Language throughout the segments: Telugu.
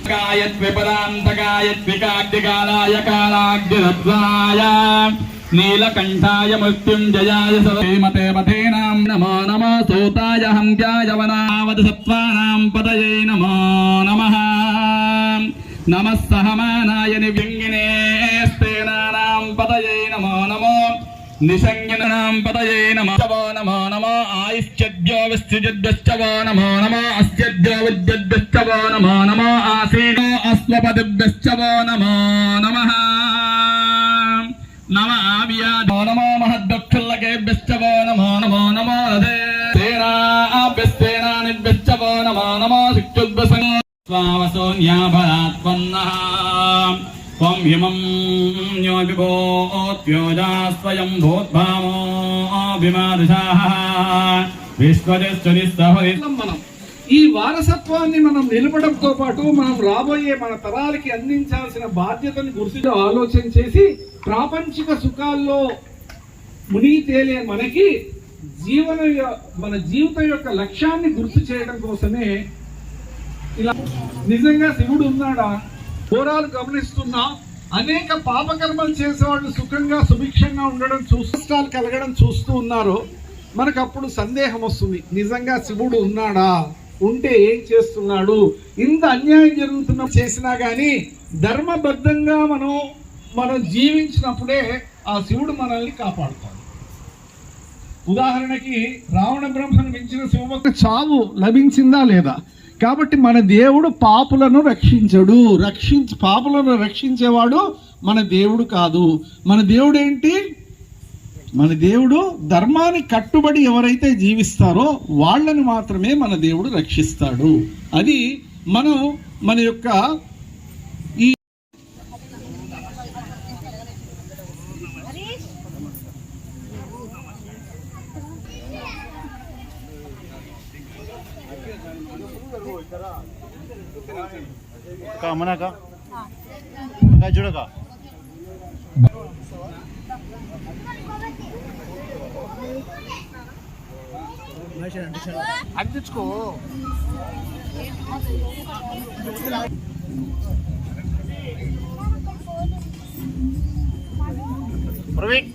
गायत्विपदान्तगायत्विकाग्निकालाय कालाग्निरध्वाय नीलकण्ठाय मृत्युञ्जयाय श्रीमते पथेनां नमो नमः सोताय हन्त्याय वनावद सत्त्वानां पतये नमो नमः नमः सहमानाय निव्यङ्गिने स्तेनानां पतये नमो नमो निसंज्ञनां पतये नमो नमो नमो आयुष्यद्यो विश्चुजद्यश्चवो नमो नमो अस्यद्यो विद्यद्यश्चवो नमो नमो आसीनो अस्वपदिभ्यश्चवो नमो नमः नम आव्यादो नमो महद्दक्षुल्लकेभ्यश्चवो नमो नमो नमो सेनाभ्यस्तेनानिभ्यश्चवो नमो नमो शिक्षुद्भ्यसं स्वावसोऽन्याभरात्पन्नः त्वं हिमं न्योऽभिभूत्योजा स्वयं भूद्भामो अभिमादशाः విశ్వదేశ్వరి మనం ఈ వారసత్వాన్ని మనం నిలపడంతో పాటు మనం రాబోయే మన తరాలకి అందించాల్సిన బాధ్యతను గుర్తుగా ఆలోచన చేసి ప్రాపంచిక సుఖాల్లో మునిగి తేలే మనకి మన జీవితం యొక్క లక్ష్యాన్ని గుర్తు చేయడం కోసమే ఇలా నిజంగా శివుడు ఉన్నాడా ఘోరాలు గమనిస్తున్నా అనేక పాపకర్మలు చేసేవాళ్ళు సుఖంగా సుభిక్షంగా ఉండడం కష్టాలు కలగడం చూస్తూ ఉన్నారు. మనకు అప్పుడు సందేహం వస్తుంది, నిజంగా శివుడు ఉన్నాడా, ఉంటే ఏం చేస్తున్నాడు, ఇంత అన్యాయం జరుగుతున్న చేసినా గానీ ధర్మబద్ధంగా మనం జీవించినప్పుడే ఆ శివుడు మనల్ని కాపాడుతాడు. ఉదాహరణకి రావణ బ్రహ్మను మించిన శివభక్త చావు లభించిందా లేదా? కాబట్టి మన దేవుడు పాపులను రక్షించడు. పాపులను రక్షించేవాడు మన దేవుడు కాదు. మన దేవుడు ఏంటి? మన దేవుడు ధర్మాన్ని కట్టుబడి ఎవరైతే జీవిస్తారో వాళ్ళని మాత్రమే మన దేవుడు రక్షిస్తాడు. అది మన యొక్క ఈ मना का जुड़ा का అందించుకో ప్రవీణ్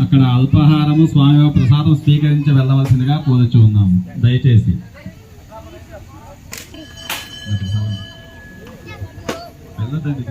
అక్కడ అల్పాహారము స్వామి ప్రసాదం స్వీకరించి వెళ్ళవలసిందిగా కోరుచు ఉన్నాము. దయచేసి వెళ్ళదండి.